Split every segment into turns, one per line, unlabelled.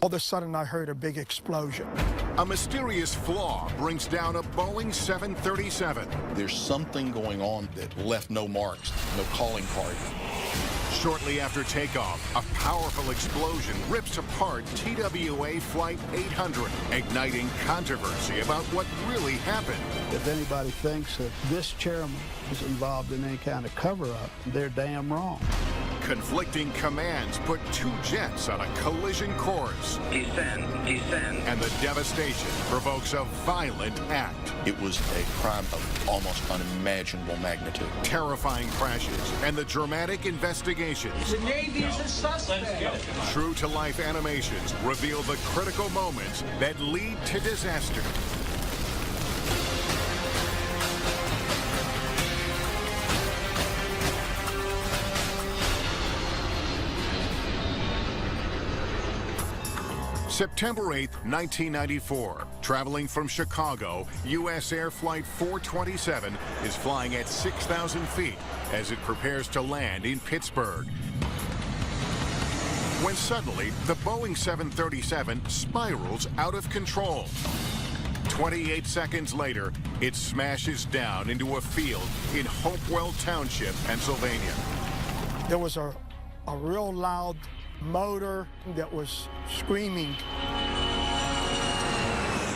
All of a sudden, I heard a big explosion.
A mysterious flaw brings down a Boeing 737.
There's something going on that left no marks, no calling card.
Shortly after takeoff, a powerful explosion rips apart TWA Flight 800, igniting controversy about what really happened.
If anybody thinks that this chairman is involved in any kind of cover-up, they're damn wrong.
Conflicting commands put two jets on a collision course.
Descend.
And the devastation provokes a violent act.
It was a crime of almost unimaginable magnitude.
Terrifying crashes and the dramatic investigations.
The Navy is a suspect.
True-to-life animations reveal the critical moments that lead to disaster. September 8, 1994, traveling from Chicago, U.S. Air Flight 427 is flying at 6,000 feet as it prepares to land in Pittsburgh. When suddenly, the Boeing 737 spirals out of control. 28 seconds later, it smashes down into a field in Hopewell Township, Pennsylvania.
There was a real loud motor that was screaming.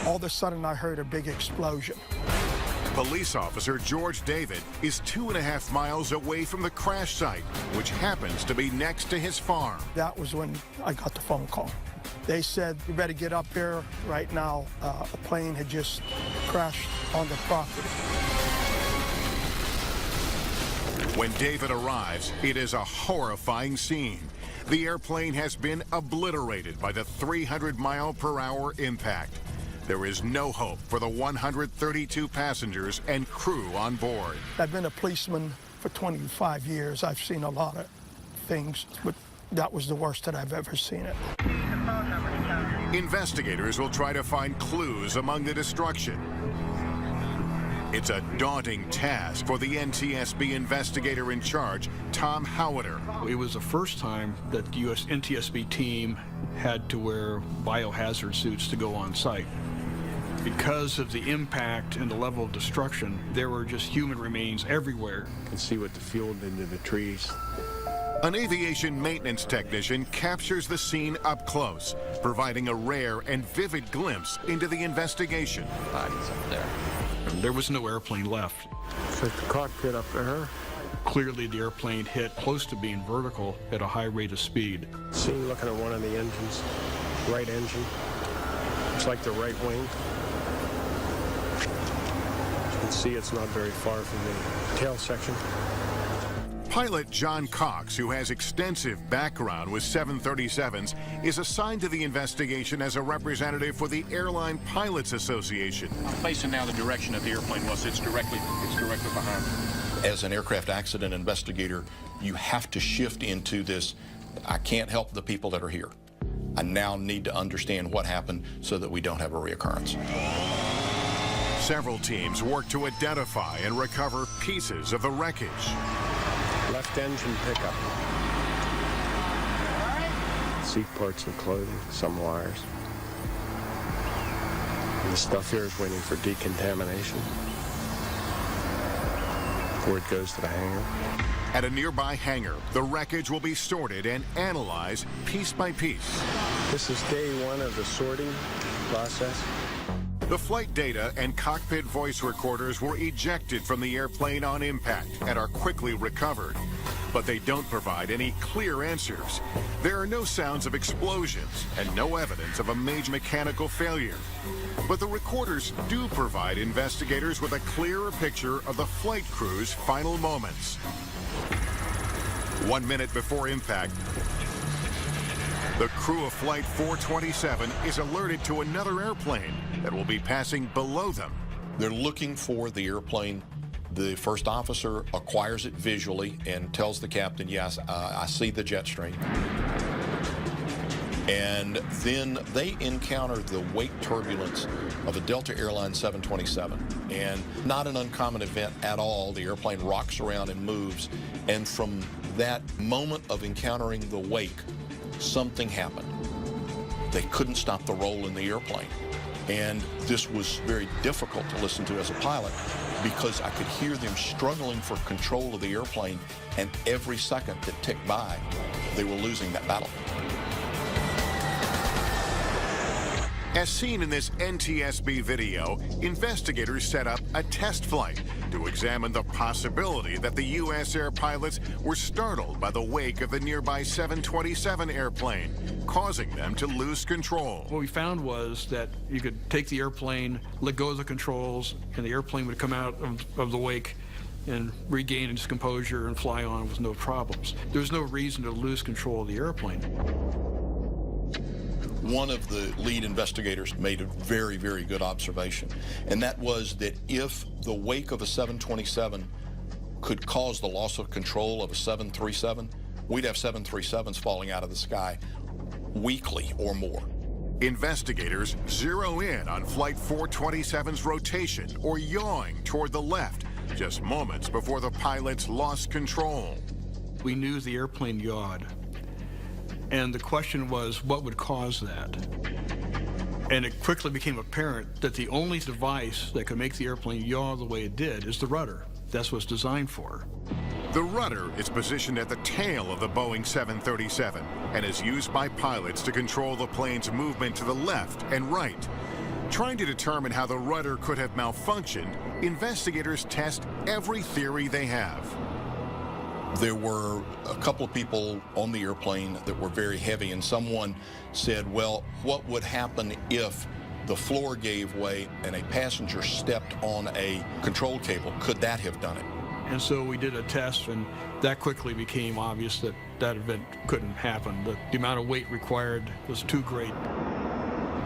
All of a sudden, I heard a big explosion.
Police officer George David is 2.5 miles away from the crash site, which happens to be next to his farm.
That was when I got the phone call. They said, "You better get up here right now. A plane had just crashed on the property."
When David arrives, it is a horrifying scene. The airplane has been obliterated by the 300-mile-per-hour impact. There is no hope for the 132 passengers and crew on board.
I've been a policeman for 25 years. I've seen a lot of things, but that was the worst that I've ever seen it.
Investigators will try to find clues among the destruction. It's a daunting task for the NTSB investigator in charge, Tom Howiter.
It was the first time that the U.S. NTSB team had to wear biohazard suits to go on site. Because of the impact and the level of destruction, there were just human remains everywhere.
You can see what the fuel did to the trees.
An aviation maintenance technician captures the scene up close, providing a rare and vivid glimpse into the investigation.
Bodies up there.
There was no airplane left.
It's like the cockpit up there.
Clearly, the airplane hit close to being vertical at a high rate of speed.
See, looking at one of the engines, right engine. It's like the right wing. You can see it's not very far from the tail section.
Pilot John Cox, who has extensive background with 737s, is assigned to the investigation as a representative for the Airline Pilots Association.
I'm facing now the direction of the airplane was. It's directly behind.
As an aircraft accident investigator, you have to shift into this, I can't help the people that are here. I now need to understand what happened so that we don't have a reoccurrence.
Several teams work to identify and recover pieces of the wreckage.
Left engine pickup. Seat parts and clothing, some wires. And the stuff here is waiting for decontamination before it goes to the hangar.
At a nearby hangar, the wreckage will be sorted and analyzed piece by piece.
This is day one of the sorting process.
The flight data and cockpit voice recorders were ejected from the airplane on impact and are quickly recovered. But they don't provide any clear answers. There are no sounds of explosions and no evidence of a major mechanical failure. But the recorders do provide investigators with a clearer picture of the flight crew's final moments. 1 minute before impact, the crew of Flight 427 is alerted to another airplane that will be passing below them.
They're looking for the airplane. The first officer acquires it visually and tells the captain, yes, I see the jet stream. And then they encounter the wake turbulence of a Delta Airlines 727. And not an uncommon event at all. The airplane rocks around and moves. And from that moment of encountering the wake, something happened. They couldn't stop the roll in the airplane. And this was very difficult to listen to as a pilot because I could hear them struggling for control of the airplane, and every second that ticked by, they were losing that battle.
As seen in this NTSB video, investigators set up a test flight to examine the possibility that the U.S. air pilots were startled by the wake of the nearby 727 airplane, causing them to lose control.
What we found was that you could take the airplane, let go of the controls, and the airplane would come out of the wake and regain its composure and fly on with no problems. There's no reason to lose control of the airplane.
One of the lead investigators made a very, very good observation, and that was that if the wake of a 727 could cause the loss of control of a 737, we'd have 737s falling out of the sky weekly or more.
Investigators zero in on Flight 427's rotation or yawing toward the left, just moments before the pilots lost control.
We knew the airplane yawed. And the question was, what would cause that? And it quickly became apparent that the only device that could make the airplane yaw the way it did is the rudder. That's what it's designed for.
The rudder is positioned at the tail of the Boeing 737 and is used by pilots to control the plane's movement to the left and right. Trying to determine how the rudder could have malfunctioned, investigators test every theory they have.
There were a couple of people on the airplane that were very heavy, and someone said, well, what would happen if the floor gave way and a passenger stepped on a control cable? Could that have done it?
And so we did a test, and that quickly became obvious that that event couldn't happen. The amount of weight required was too great.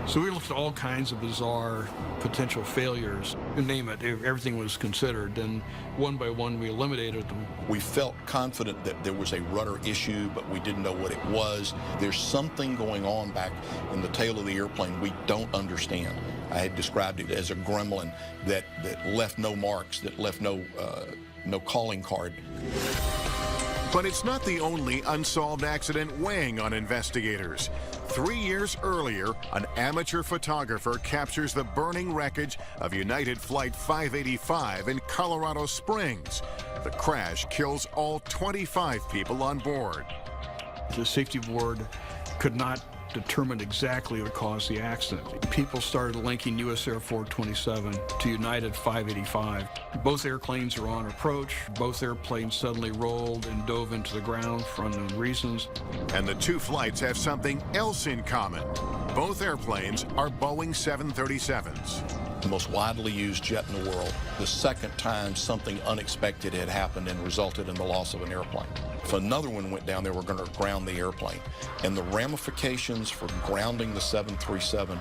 So we looked at all kinds of bizarre potential failures. You name it, everything was considered, and one by one we eliminated them.
We felt confident that there was a rudder issue, but we didn't know what it was. There's something going on back in the tail of the airplane we don't understand. I had described it as a gremlin that left no marks, that left no calling card.
But it's not the only unsolved accident weighing on investigators. 3 years earlier, an amateur photographer captures the burning wreckage of United Flight 585 in Colorado Springs. The crash kills all 25 people on board.
The safety board could not determine exactly what caused the accident. People started linking US Air 427 to United 585. Both airplanes are on approach. Both airplanes suddenly rolled and dove into the ground for unknown reasons.
And the two flights have something else in common. Both airplanes are Boeing 737s.
The most widely used jet in the world. The second time something unexpected had happened and resulted in the loss of an airplane. If another one went down, they were going to ground the airplane. And the ramifications for grounding the 737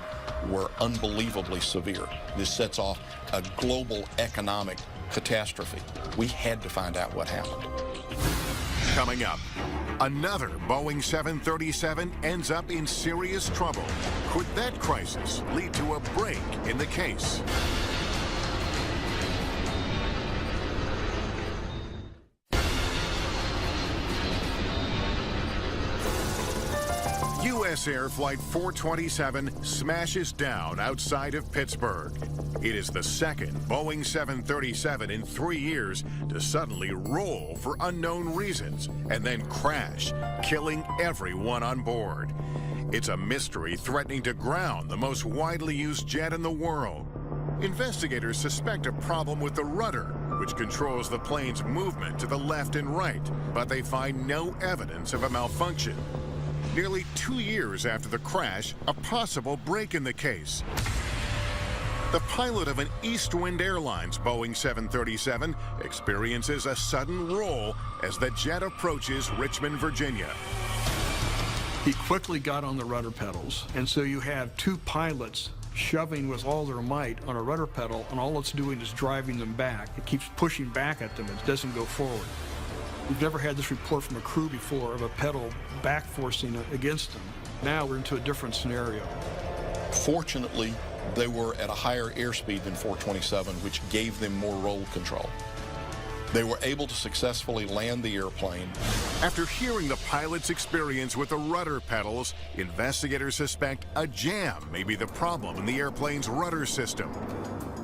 were unbelievably severe. This sets off a global economic catastrophe. We had to find out what happened.
Coming up, another Boeing 737 ends up in serious trouble. Could that crisis lead to a break in the case? U.S. Air Flight 427 smashes down outside of Pittsburgh. It is the second Boeing 737 in 3 years to suddenly roll for unknown reasons and then crash, killing everyone on board. It's a mystery threatening to ground the most widely used jet in the world. Investigators suspect a problem with the rudder, which controls the plane's movement to the left and right, but they find no evidence of a malfunction. Nearly 2 years after the crash, a possible break in the case. The pilot of an Eastwind Airlines Boeing 737 experiences a sudden roll as the jet approaches Richmond, Virginia.
He quickly got on the rudder pedals, and so you have two pilots shoving with all their might on a rudder pedal, and all it's doing is driving them back. It keeps pushing back at them. It doesn't go forward. We've never had this report from a crew before of a pedal back forcing against them. Now we're into a different scenario.
Fortunately, they were at a higher airspeed than 427, which gave them more roll control. They were able to successfully land the airplane.
After hearing the pilot's experience with the rudder pedals, investigators suspect a jam may be the problem in the airplane's rudder system.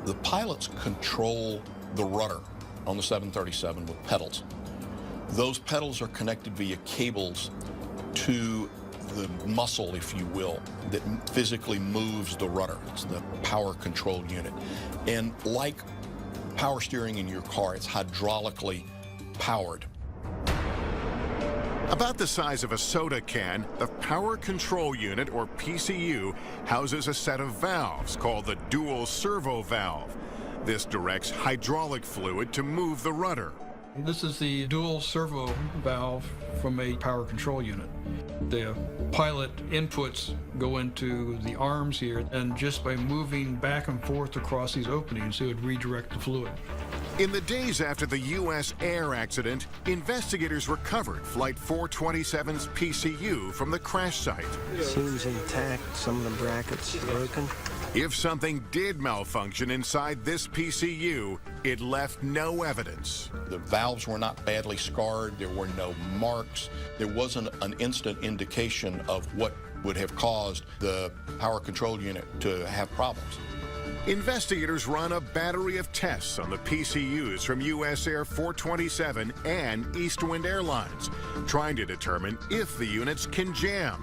The pilots control the rudder on the 737 with pedals. Those pedals are connected via cables to the muscle, if you will, that physically moves the rudder. It's the power control unit. And like power steering in your car, it's hydraulically powered.
About the size of a soda can, the Power Control Unit, or PCU, houses a set of valves called the dual servo valve. This directs hydraulic fluid to move the rudder.
This is the dual servo valve from a power control unit. The pilot inputs go into the arms here, and just by moving back and forth across these openings, it would redirect the fluid.
In the days after the U.S. Air accident, investigators recovered Flight 427's PCU from the crash site.
Seems intact, some of the brackets broken.
If something did malfunction inside this PCU, it left no evidence.
The valves were not badly scarred. There were no marks. There wasn't an instant indication of what would have caused the power control unit to have problems.
Investigators run a battery of tests on the PCUs from U.S. Air 427 and East Wind Airlines, trying to determine if the units can jam.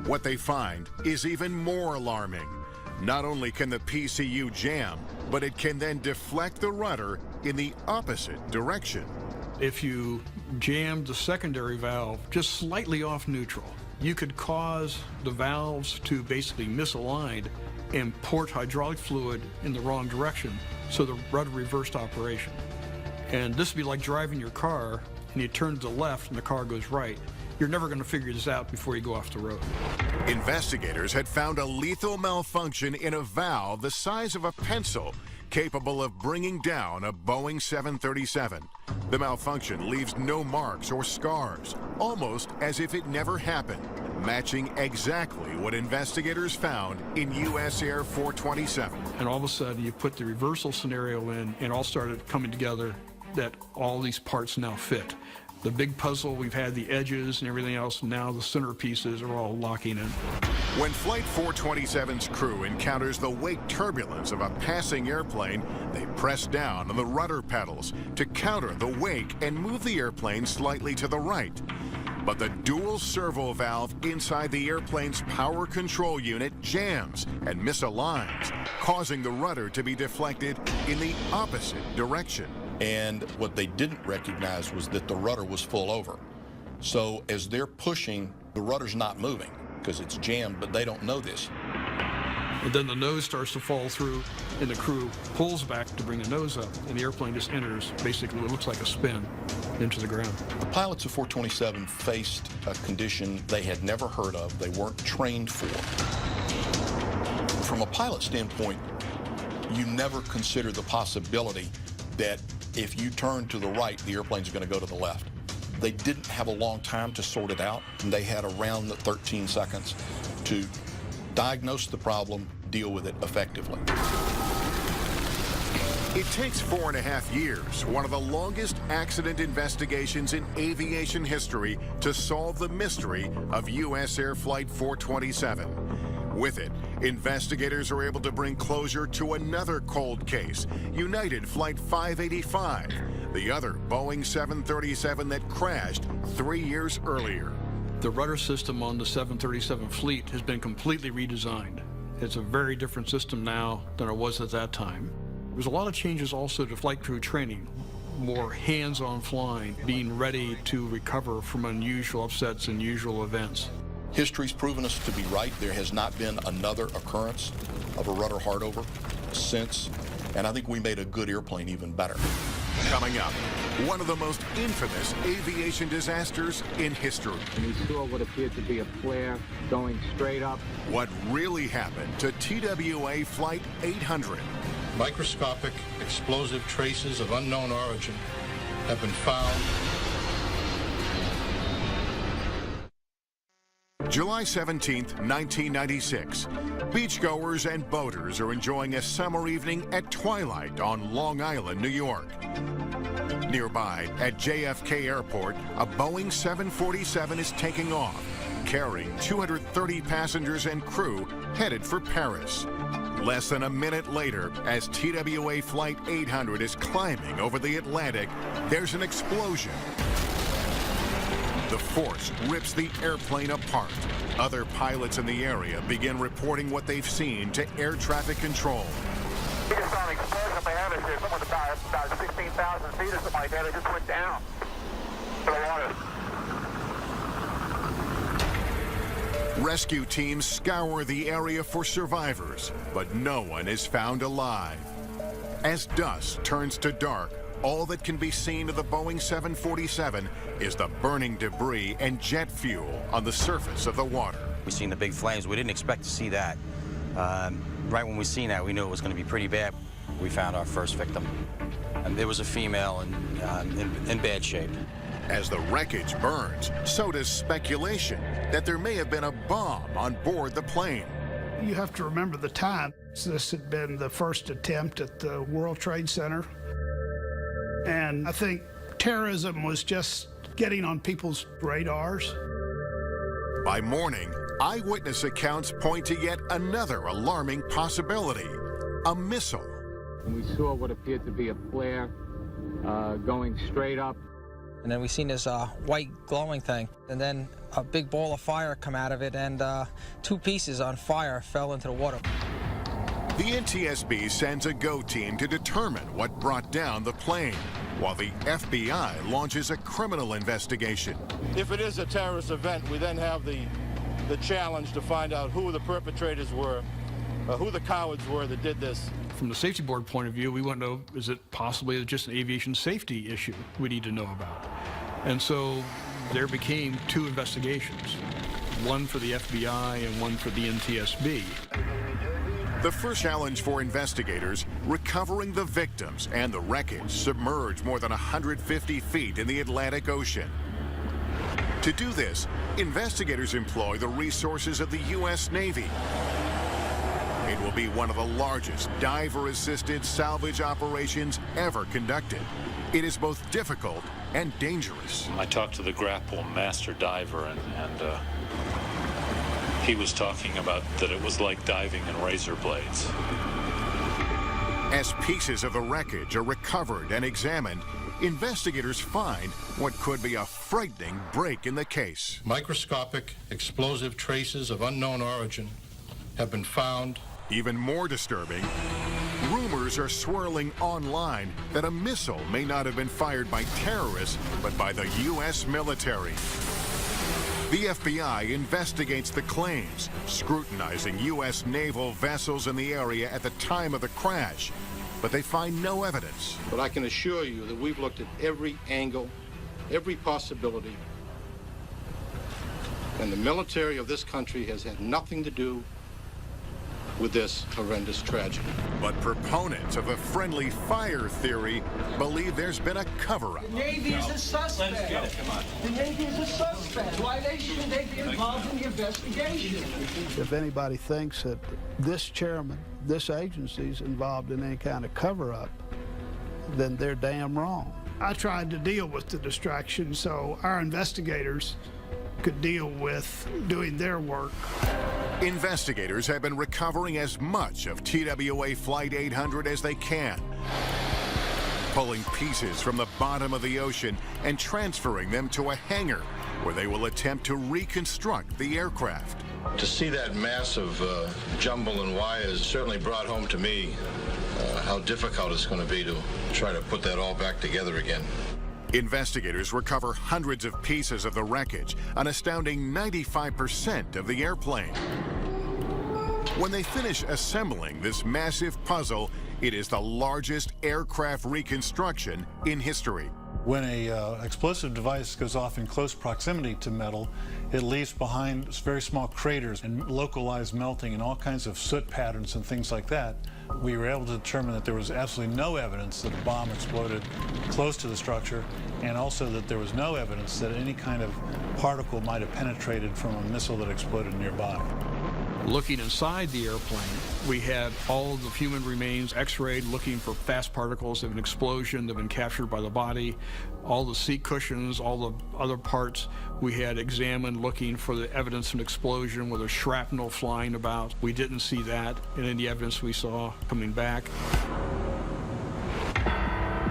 What they find is even more alarming. Not only can the PCU jam, but it can then deflect the rudder in the opposite direction.
If you jammed the secondary valve just slightly off neutral, you could cause the valves to basically misalign and port hydraulic fluid in the wrong direction, so the rudder reversed operation. And this would be like driving your car and you turn to the left and the car goes right. You're never going to figure this out before you go off the road.
Investigators had found a lethal malfunction in a valve the size of a pencil, capable of bringing down a Boeing 737. The malfunction leaves no marks or scars, almost as if it never happened, matching exactly what investigators found in U.S. Air 427.
And all of a sudden, you put the reversal scenario in, and all started coming together that all these parts now fit. The big puzzle, we've had the edges and everything else, now the centerpieces are all locking in.
When Flight 427's crew encounters the wake turbulence of a passing airplane, they press down on the rudder pedals to counter the wake and move the airplane slightly to the right. But the dual servo valve inside the airplane's power control unit jams and misaligns, causing the rudder to be deflected in the opposite direction.
And what they didn't recognize was that the rudder was full over. So as they're pushing, the rudder's not moving because it's jammed, but they don't know this.
And then the nose starts to fall through, and the crew pulls back to bring the nose up, and the airplane just enters basically what looks like a spin into the ground.
The pilots of 427 faced a condition they had never heard of, they weren't trained for. From a pilot standpoint, you never consider the possibility that if you turn to the right, the airplane's going to go to the left. They didn't have a long time to sort it out, and they had around 13 seconds to diagnose the problem, deal with it effectively.
It takes 4.5 years, one of the longest accident investigations in aviation history, to solve the mystery of U.S. Air Flight 427. With it, investigators are able to bring closure to another cold case, United Flight 585, the other Boeing 737 that crashed 3 years earlier.
The rudder system on the 737 fleet has been completely redesigned. It's a very different system now than it was at that time. There's a lot of changes also to flight crew training, more hands-on flying, being ready to recover from unusual upsets and unusual events.
History's proven us to be right. There has not been another occurrence of a rudder hardover since, and I think we made a good airplane even better.
Coming up, one of the most infamous aviation disasters in history.
We saw what appeared to be a flare going straight up.
What really happened to TWA Flight 800?
Microscopic explosive traces of unknown origin have been found.
July 17th, 1996. Beachgoers and boaters are enjoying a summer evening at twilight on Long Island, New York. Nearby, at JFK Airport, a Boeing 747 is taking off, carrying 230 passengers and crew headed for Paris. Less than a minute later, as TWA Flight 800 is climbing over the Atlantic, there's an explosion. The force rips the airplane apart. Other pilots in the area begin reporting what they've seen to air traffic control.
We just saw an explosion up ahead of us here. Someone about 16,000 feet or something like that. It just went down to the water.
Rescue teams scour the area for survivors, but no one is found alive. As dusk turns to dark, all that can be seen of the Boeing 747 is the burning debris and jet fuel on the surface of the water.
We've seen the big flames. We didn't expect to see that. Right when we seen that, we knew it was going to be pretty bad. We found our first victim. And there was a female in bad shape.
As the wreckage burns, so does speculation that there may have been a bomb on board the plane.
You have to remember the time. This had been the first attempt at the World Trade Center. And I think terrorism was just getting on people's radars.
By morning, eyewitness accounts point to yet another alarming possibility: a missile.
We saw what appeared to be a flare going straight up.
And then we seen this white glowing thing, and then a big ball of fire come out of it, and 2 pieces on fire fell into the water.
The NTSB sends a GO team to determine what brought down the plane, while the FBI launches a criminal investigation.
If it is a terrorist event, we then have the challenge to find out who the perpetrators were, who the cowards were that did this.
From the safety board point of view, we want to know, is it possibly just an aviation safety issue we need to know about? And so there became 2 investigations, one for the FBI and one for the NTSB.
The first challenge for investigators, recovering the victims and the wreckage submerged more than 150 feet in the Atlantic Ocean. To do this, investigators employ the resources of the U.S. Navy. It will be one of the largest diver-assisted salvage operations ever conducted. It is both difficult and dangerous.
I talked to the grapple master diver, and he was talking about that it was like diving in razor blades.
As pieces of the wreckage are recovered and examined, investigators find what could be a frightening break in the case.
Microscopic explosive traces of unknown origin have been found.
Even more disturbing, rumors are swirling online that a missile may not have been fired by terrorists, but by the U.S. military. The FBI investigates the claims, scrutinizing U.S. naval vessels in the area at the time of the crash, but they find no evidence.
But I can assure you that we've looked at every angle, every possibility, and the military of this country has had nothing to do with this horrendous tragedy.
But proponents of a friendly fire theory believe there's been a cover-up.
The Navy is a suspect.
Let's get it, come on.
The Navy is a suspect. Why should they be involved in the investigation?
If anybody thinks that this chairman, this agency is involved in any kind of cover-up, then they're damn wrong. I tried to deal with the distraction so our investigators could deal with doing their work.
Investigators have been recovering as much of TWA Flight 800 as they can, pulling pieces from the bottom of the ocean and transferring them to a hangar where they will attempt to reconstruct the aircraft.
To see that mass of jumble and wires certainly brought home to me how difficult it's going to be to try to put that all back together again.
Investigators recover hundreds of pieces of the wreckage, an astounding 95% of the airplane. When they finish assembling this massive puzzle, it is the largest aircraft reconstruction in history.
When an explosive device goes off in close proximity to metal, it leaves behind very small craters and localized melting and all kinds of soot patterns and things like that. We were able to determine that there was absolutely no evidence that a bomb exploded close to the structure, and also that there was no evidence that any kind of particle might have penetrated from a missile that exploded nearby.
Looking inside the airplane, we had all of the human remains x-rayed, looking for fast particles of an explosion that have been captured by the body. All the seat cushions, all the other parts we had examined, looking for the evidence of an explosion with a shrapnel flying about. We didn't see that in any evidence we saw coming back.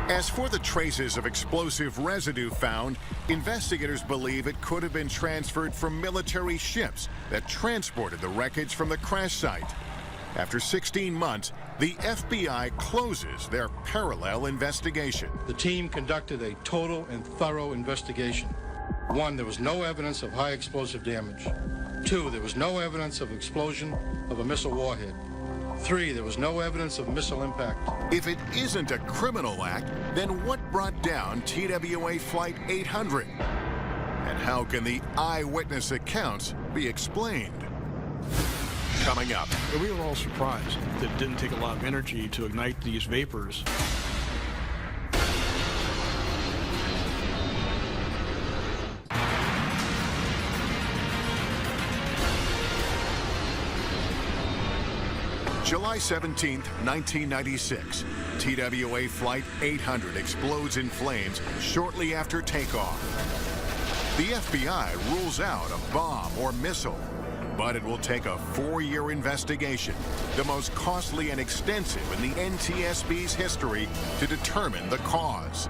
As for the traces of explosive residue found, investigators believe it could have been transferred from military ships that transported the wreckage from the crash site. After 16 months, the FBI closes their parallel investigation.
The team conducted a total and thorough investigation. 1, there was no evidence of high explosive damage. 2, there was no evidence of explosion of a missile warhead. 3, there was no evidence of missile impact.
If it isn't a criminal act, then what brought down TWA Flight 800? And how can the eyewitness accounts be explained? Coming up.
We were all surprised that it didn't take a lot of energy to ignite these vapors.
July 17, 1996, TWA Flight 800 explodes in flames shortly after takeoff. The FBI rules out a bomb or missile, but it will take a 4-year investigation, the most costly and extensive in the NTSB's history, to determine the cause.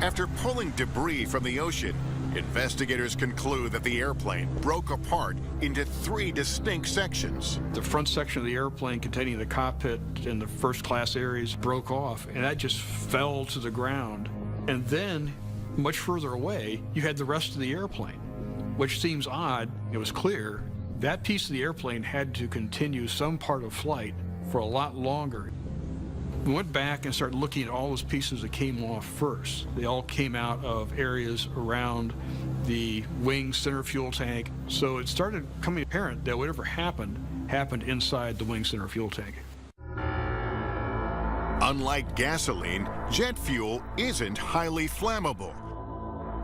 After pulling debris from the ocean, investigators conclude that the airplane broke apart into 3 distinct sections.
The front section of the airplane containing the cockpit and the first class areas broke off, and that just fell to the ground. And then, much further away, you had the rest of the airplane, which seems odd. It was clear that piece of the airplane had to continue some part of flight for a lot longer. We went back and started looking at all those pieces that came off first. They all came out of areas around the wing center fuel tank. So it started becoming apparent that whatever happened inside the wing center fuel tank.
Unlike gasoline, jet fuel isn't highly flammable.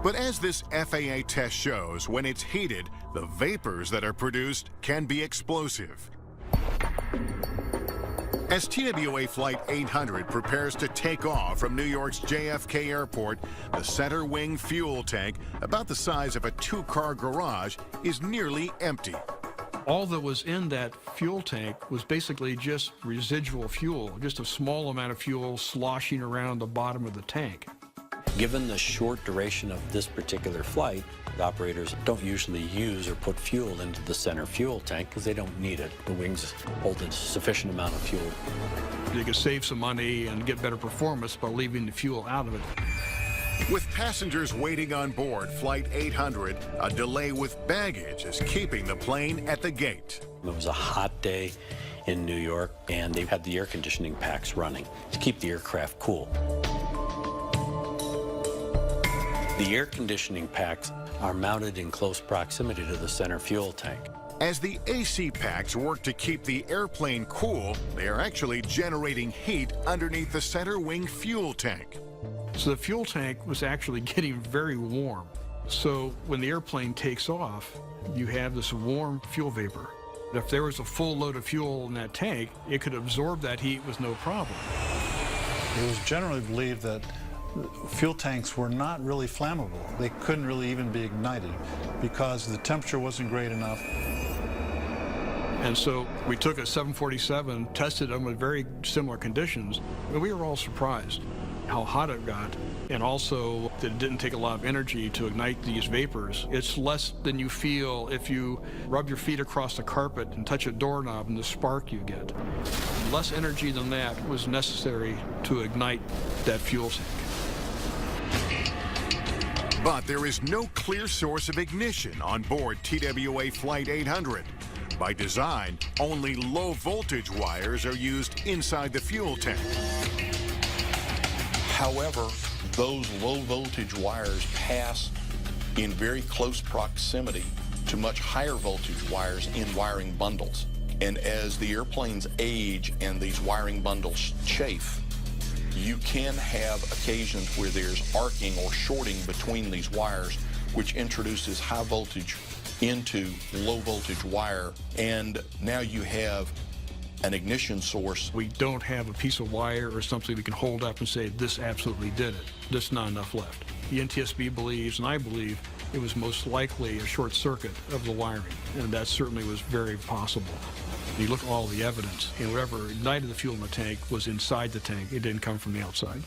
But as this FAA test shows, when it's heated, the vapors that are produced can be explosive. As TWA Flight 800 prepares to take off from New York's JFK Airport, the center wing fuel tank, about the size of a 2-car garage, is nearly empty.
All that was in that fuel tank was basically just residual fuel, just a small amount of fuel sloshing around the bottom of the tank.
Given the short duration of this particular flight, the operators don't usually use or put fuel into the center fuel tank because they don't need it. The wings hold a sufficient amount of fuel.
You could save some money and get better performance by leaving the fuel out of it.
With passengers waiting on board Flight 800, a delay with baggage is keeping the plane at the gate.
It was a hot day in New York, and they had the air conditioning packs running to keep the aircraft cool. The air conditioning packs are mounted in close proximity to the center fuel tank.
As the AC packs work to keep the airplane cool, they are actually generating heat underneath the center wing fuel tank.
So the fuel tank was actually getting very warm. So when the airplane takes off, you have this warm fuel vapor. If there was a full load of fuel in that tank, it could absorb that heat with no problem.
It was generally believed that fuel tanks were not really flammable. They couldn't really even be ignited because the temperature wasn't great enough.
And so we took a 747, tested them with very similar conditions, and we were all surprised how hot it got, and also that it didn't take a lot of energy to ignite these vapors. It's less than you feel if you rub your feet across the carpet and touch a doorknob and the spark you get. Less energy than that was necessary to ignite that fuel tank.
But there is no clear source of ignition on board TWA Flight 800. By design, only low-voltage wires are used inside the fuel tank.
However, those low-voltage wires pass in very close proximity to much higher voltage wires in wiring bundles. And as the airplanes age and these wiring bundles chafe, you can have occasions where there's arcing or shorting between these wires, which introduces high voltage into low voltage wire, and now you have an ignition source.
We don't have a piece of wire or something we can hold up and say this absolutely did it. There's not enough left. The NTSB believes, and I believe, it was most likely a short circuit of the wiring, and that certainly was very possible. You look at all the evidence, and whatever ignited the fuel in the tank was inside the tank. It didn't come from the outside.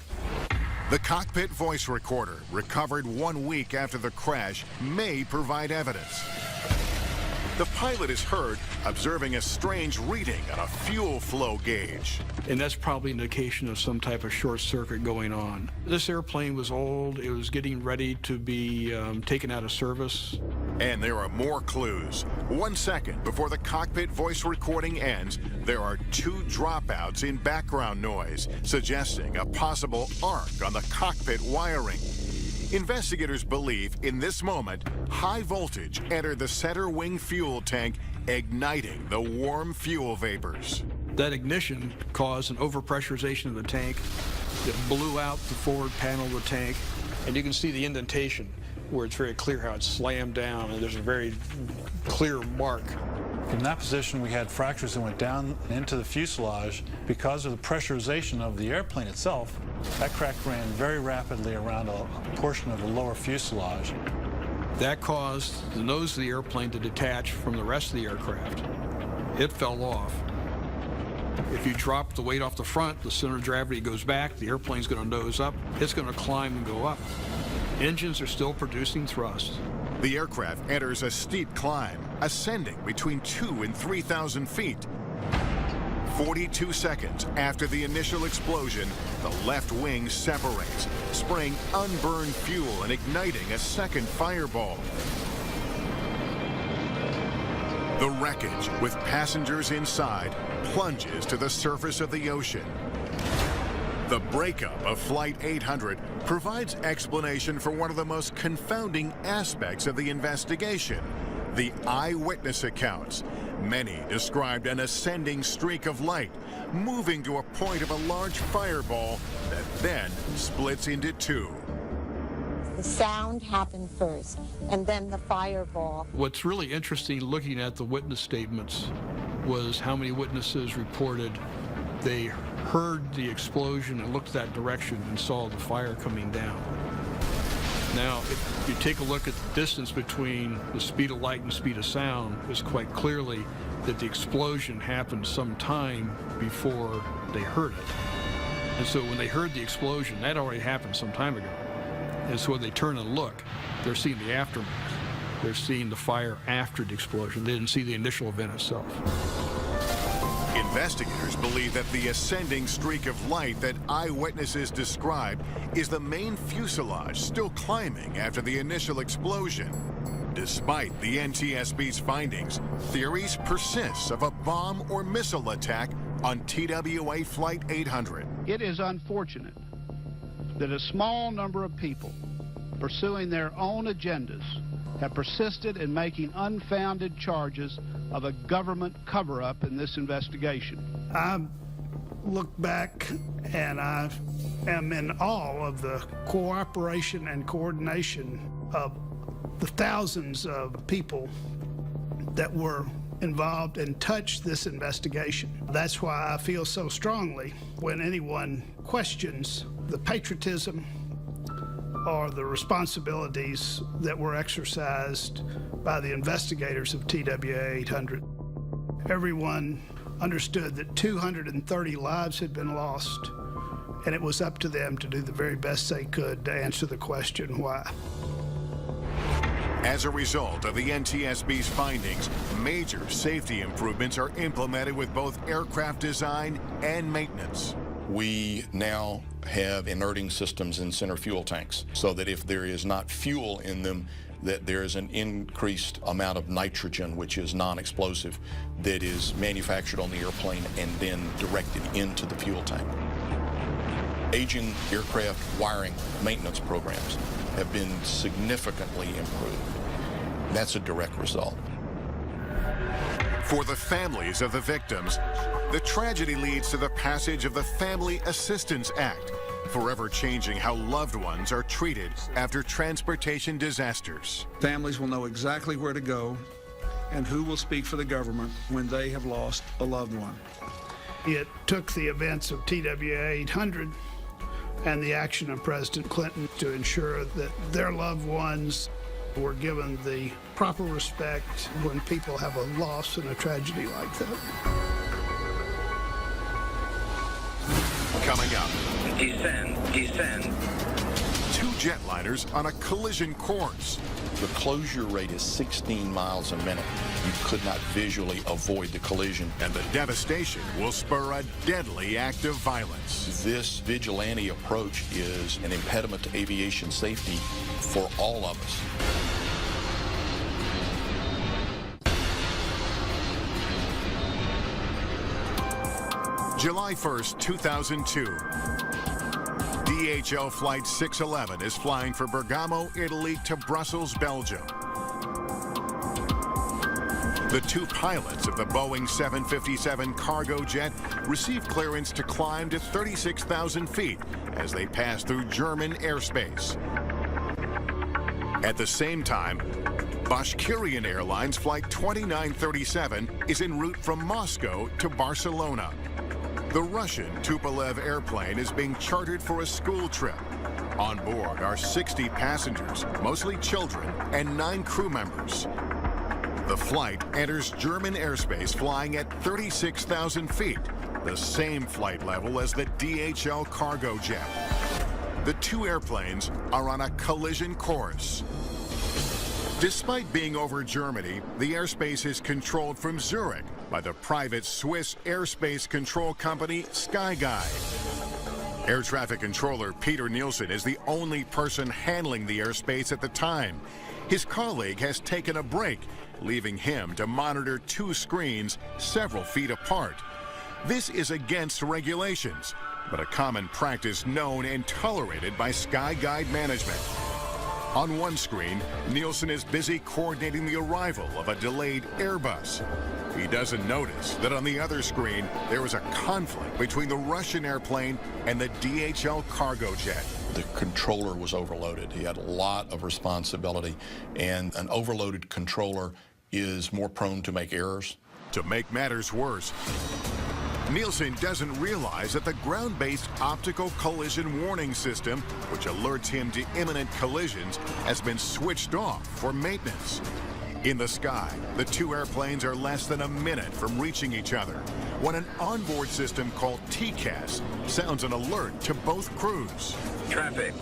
The cockpit voice recorder, recovered 1 week after the crash, may provide evidence. The pilot is heard observing a strange reading on a fuel flow gauge.
And that's probably an indication of some type of short circuit going on. This airplane was old. It was getting ready to be taken out of service.
And there are more clues. 1 second before the cockpit voice recording ends, there are 2 dropouts in background noise, suggesting a possible arc on the cockpit wiring. Investigators believe in this moment, high voltage entered the center wing fuel tank, igniting the warm fuel vapors.
That ignition caused an overpressurization of the tank that blew out the forward panel of the tank. And you can see the indentation where it's very clear how it slammed down, and there's a very clear mark.
From that position, we had fractures that went down into the fuselage. Because of the pressurization of the airplane itself, that crack ran very rapidly around a portion of the lower fuselage.
That caused the nose of the airplane to detach from the rest of the aircraft. It fell off. If you drop the weight off the front, the center of gravity goes back, the airplane's going to nose up, it's going to climb and go up. Engines are still producing thrust.
The aircraft enters a steep climb, ascending between 2,000 and 3,000 feet. 42 seconds after the initial explosion, the left wing separates, spraying unburned fuel and igniting a second fireball. The wreckage, with passengers inside, plunges to the surface of the ocean. The breakup of Flight 800 provides explanation for one of the most confounding aspects of the investigation, the eyewitness accounts. Many described an ascending streak of light, moving to a point of a large fireball that then splits into 2.
The sound happened first, and then the fireball.
What's really interesting looking at the witness statements was how many witnesses reported they heard the explosion and looked that direction and saw the fire coming down. Now, if you take a look at the distance between the speed of light and speed of sound, it's quite clearly that the explosion happened some time before they heard it. And so when they heard the explosion, that already happened some time ago. And so when they turn and look, they're seeing the aftermath. They're seeing the fire after the explosion. They didn't see the initial event itself.
Investigators believe that the ascending streak of light that eyewitnesses described is the main fuselage still climbing after the initial explosion. Despite the NTSB's findings, theories persist of a bomb or missile attack on TWA Flight 800.
It is unfortunate that a small number of people pursuing their own agendas have persisted in making unfounded charges of a government cover-up in this investigation. I look back and I am in awe of the cooperation and coordination of the thousands of people that were involved and touched this investigation. That's why I feel so strongly when anyone questions the patriotism or the responsibilities that were exercised by the investigators of TWA 800. Everyone understood that 230 lives had been lost, and it was up to them to do the very best they could to answer the question, why?
As a result of the NTSB's findings, major safety improvements are implemented with both aircraft design and maintenance.
We now have inerting systems in center fuel tanks so that if there is not fuel in them, that there is an increased amount of nitrogen, which is non-explosive, that is manufactured on the airplane and then directed into the fuel tank. Aging aircraft wiring maintenance programs have been significantly improved. That's a direct result.
For the families of the victims, the tragedy leads to the passage of the Family Assistance Act, forever changing how loved ones are treated after transportation disasters.
Families will know exactly where to go and who will speak for the government when they have lost a loved one.
It took the events of TWA 800 and the action of President Clinton to ensure that their loved ones were given the proper respect when people have a loss and a tragedy like that.
Coming up.
Descend.
Two jetliners on a collision course.
The closure rate is 16 miles a minute. You could not visually avoid the collision.
And the devastation will spur a deadly act of violence.
This vigilante approach is an impediment to aviation safety for all of us.
July 1st, 2002. DHL Flight 611 is flying from Bergamo, Italy to Brussels, Belgium. The two pilots of the Boeing 757 cargo jet received clearance to climb to 36,000 feet as they pass through German airspace. At the same time, Bashkirian Airlines Flight 2937 is en route from Moscow to Barcelona. The Russian Tupolev airplane is being chartered for a school trip. On board are 60 passengers, mostly children, and 9 crew members. The flight enters German airspace flying at 36,000 feet, the same flight level as the DHL cargo jet. The two airplanes are on a collision course. Despite being over Germany, the airspace is controlled from Zurich by the private Swiss airspace control company SkyGuide. Air traffic controller Peter Nielsen is the only person handling the airspace at the time. His colleague has taken a break, leaving him to monitor 2 screens several feet apart. This is against regulations, but a common practice known and tolerated by SkyGuide management. On one screen, Nielsen is busy coordinating the arrival of a delayed Airbus. He doesn't notice that on the other screen, there is a conflict between the Russian airplane and the DHL cargo jet.
The controller was overloaded. He had a lot of responsibility, and an overloaded controller is more prone to make errors.
To make matters worse, Nielsen doesn't realize that the ground-based optical collision warning system, which alerts him to imminent collisions, has been switched off for maintenance. In the sky, the two airplanes are less than a minute from reaching each other when an onboard system called TCAS sounds an alert to both crews.
Traffic.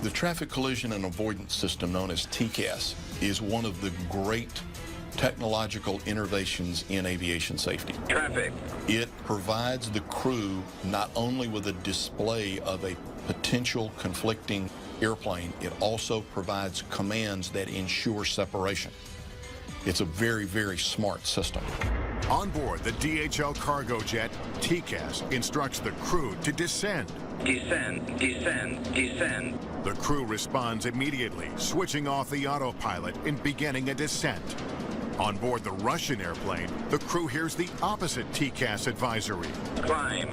The traffic collision and avoidance system known as TCAS is one of the great technological innovations in aviation safety.
Traffic.
It provides the crew not only with a display of a potential conflicting airplane, it also provides commands that ensure separation. It's a very, very smart system.
On board the DHL cargo jet, TCAS instructs the crew to descend.
Descend.
The crew responds immediately, switching off the autopilot and beginning a descent. On board the Russian airplane, the crew hears the opposite TCAS advisory.
Climb.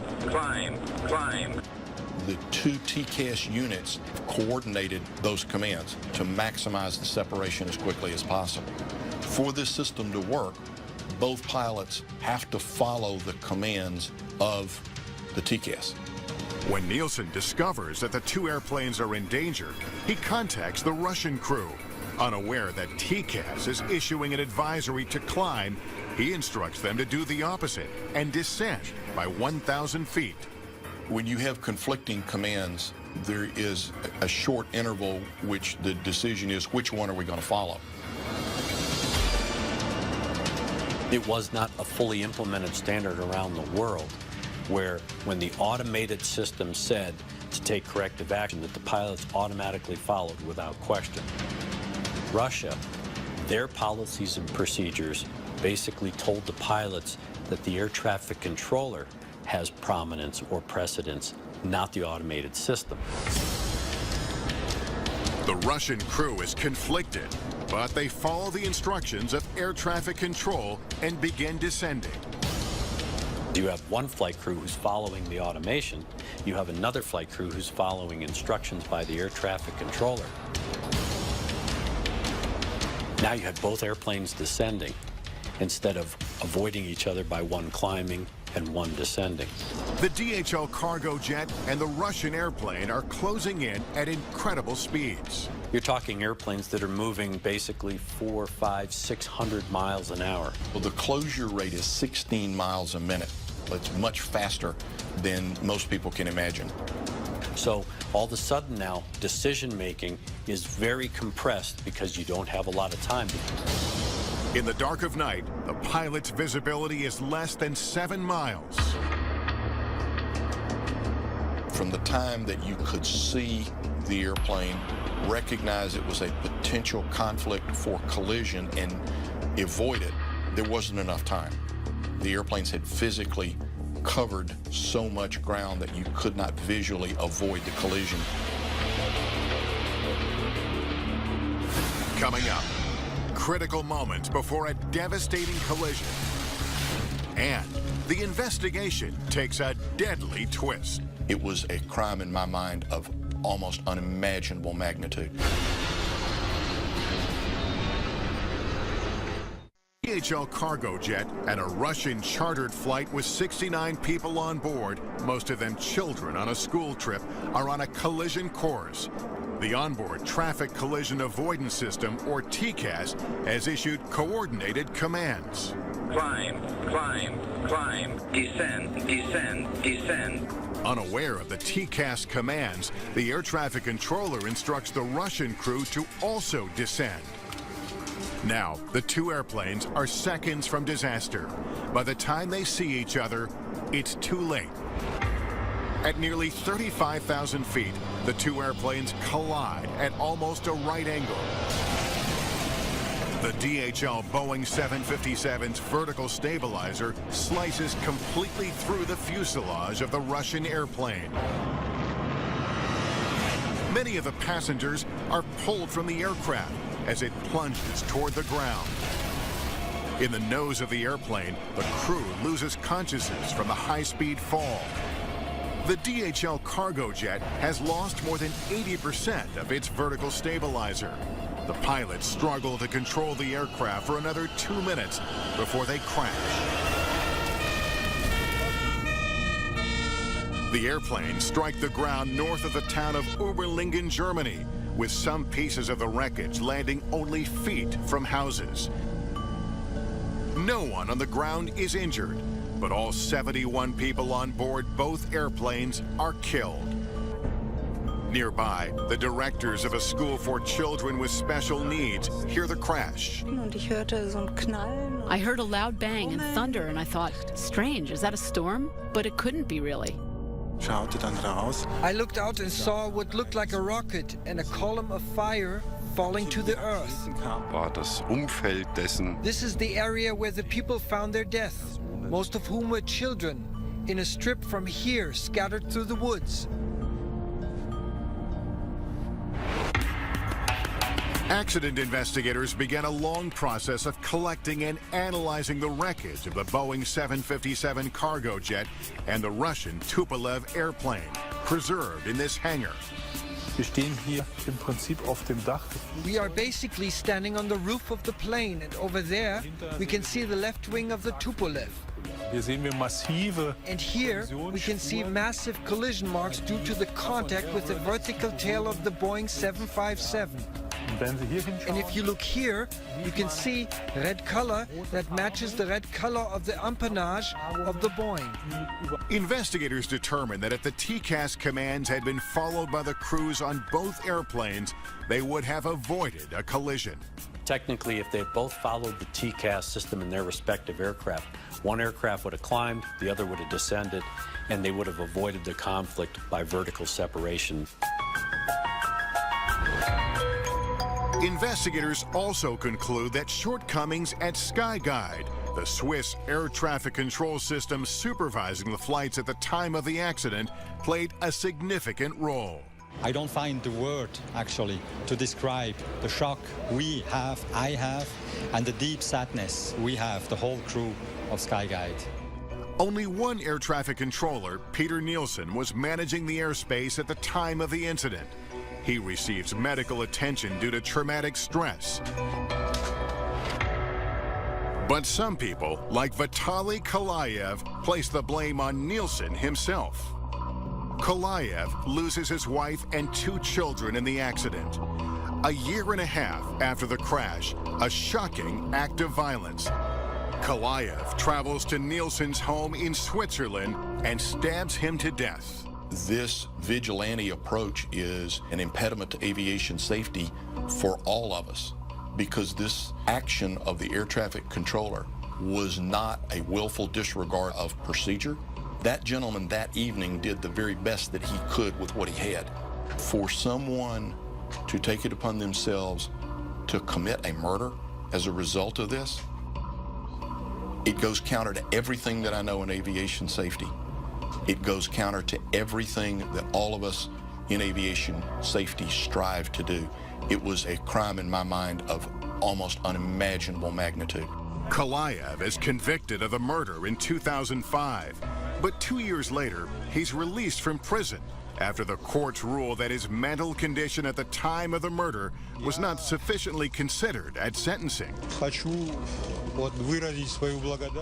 The two TCAS units coordinated those commands to maximize the separation as quickly as possible. For this system to work, both pilots have to follow the commands of the TCAS.
When Nielsen discovers that the two airplanes are in danger, he contacts the Russian crew. Unaware that TCAS is issuing an advisory to climb, he instructs them to do the opposite and descend by 1,000 feet.
When you have conflicting commands, there is a short interval which the decision is which one are we going to follow.
It was not a fully implemented standard around the world where when the automated system said to take corrective action that the pilots automatically followed without question. Russia, their policies and procedures basically told the pilots that the air traffic controller has prominence or precedence, not the automated system.
The Russian crew is conflicted, but they follow the instructions of air traffic control and begin descending.
You have one flight crew who's following the automation. You have another flight crew who's following instructions by the air traffic controller. Now you have both airplanes descending instead of avoiding each other by one climbing and one descending.
The DHL cargo jet and the Russian airplane are closing in at incredible speeds.
You're talking airplanes that are moving basically 400, 500, 600 miles an hour.
Well, the closure rate is 16 miles a minute. It's much faster than most people can imagine.
So all of a sudden now, decision-making is very compressed because you don't have a lot of time.
In the dark of night, the pilot's visibility is less than 7 miles.
From the time that you could see the airplane, recognize it was a potential conflict for collision and avoid it, there wasn't enough time. The airplanes had physically covered so much ground that you could not visually avoid the collision.
Coming up, critical moments before a devastating collision. And the investigation takes a deadly twist.
It was a crime in my mind of almost unimaginable magnitude.
DHL cargo jet and a Russian chartered flight with 69 people on board, most of them children on a school trip, are on a collision course. The onboard traffic collision avoidance system, or TCAS, has issued coordinated commands.
Climb, climb, climb, descend, descend, descend.
Unaware of the TCAS commands, the air traffic controller instructs the Russian crew to also descend. Now, the two airplanes are seconds from disaster. By the time they see each other, it's too late. At nearly 35,000 feet, the two airplanes collide at almost a right angle. The DHL Boeing 757's vertical stabilizer slices completely through the fuselage of the Russian airplane. Many of the passengers are pulled from the aircraft as it plunges toward the ground. In the nose of the airplane, the crew loses consciousness from the high-speed fall. The DHL cargo jet has lost more than 80% of its vertical stabilizer. The pilots struggle to control the aircraft for another 2 minutes before they crash. The airplanes strike the ground north of the town of Oberlingen, Germany, with some pieces of the wreckage landing only feet from houses. No one on the ground is injured, but all 71 people on board both airplanes are killed. Nearby, the directors of a school for children with special needs hear the crash.
I heard a loud bang and thunder, and I thought, strange, is that a storm? But it couldn't be really.
I looked out and saw what looked like a rocket and a column of fire falling to the earth. This is the area where the people found their death, most of whom were children, in a strip from here scattered through the woods.
Accident investigators began a long process of collecting and analyzing the wreckage of the Boeing 757 cargo jet and the Russian Tupolev airplane, preserved in this hangar.
We are basically standing on the roof of the plane, and over there we can see the left wing of the Tupolev. And here we can see massive collision marks due to the contact with the vertical tail of the Boeing 757. And if you look here, you can see red color that matches the red color of the empennage of the Boeing.
Investigators determined that if the TCAS commands had been followed by the crews on both airplanes, they would have avoided a collision.
Technically, if they had both followed the TCAS system in their respective aircraft, one aircraft would have climbed, the other would have descended, and they would have avoided the conflict by vertical separation.
Investigators also conclude that shortcomings at SkyGuide, the Swiss air traffic control system supervising the flights at the time of the accident, played a significant role.
I don't find the word, actually, to describe the shock I have, and the deep sadness we have, the whole crew of SkyGuide.
Only one air traffic controller, Peter Nielsen, was managing the airspace at the time of the incident. He receives medical attention due to traumatic stress. But some people, like Vitaly Kalayev, place the blame on Nielsen himself. Kalayev loses his wife and 2 children in the accident. A year and a half after the crash, a shocking act of violence. Kalayev travels to Nielsen's home in Switzerland and stabs him to death.
This vigilante approach is an impediment to aviation safety for all of us, because this action of the air traffic controller was not a willful disregard of procedure. That gentleman that evening did the very best that he could with what he had. For someone to take it upon themselves to commit a murder as a result of this, it goes counter to everything that I know in aviation safety. It goes counter to everything that all of us in aviation safety strive to do. It was a crime in my mind of almost unimaginable magnitude.
Kalayev is convicted of the murder in 2005, but 2 years later, he's released from prison after the courts ruled that his mental condition at the time of the murder was not sufficiently considered at sentencing.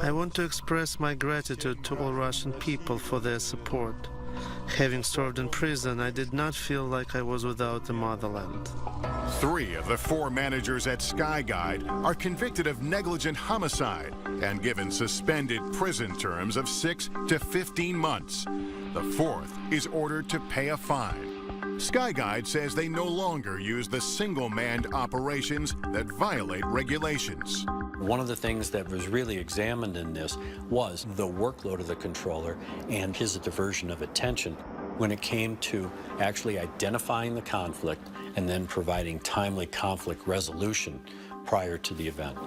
I want to express my gratitude to all Russian people for their support. Having served in prison, I did not feel like I was without the motherland.
3 of the 4 managers at Skyguide are convicted of negligent homicide and given suspended prison terms of 6 to 15 months. The 4th is ordered to pay a fine. Skyguide says they no longer use the single-manned operations that violate regulations.
One of the things that was really examined in this was the workload of the controller and his diversion of attention when it came to actually identifying the conflict and then providing timely conflict resolution prior to the event.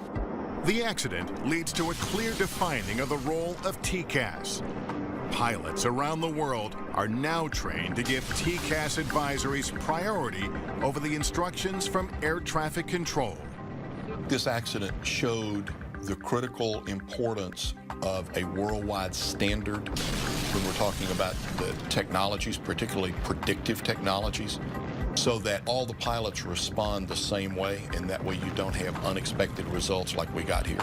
The accident leads to a clear defining of the role of TCAS. Pilots around the world are now trained to give TCAS advisories priority over the instructions from air traffic control.
This accident showed the critical importance of a worldwide standard when we're talking about the technologies, particularly predictive technologies, so that all the pilots respond the same way, and that way you don't have unexpected results like we got here.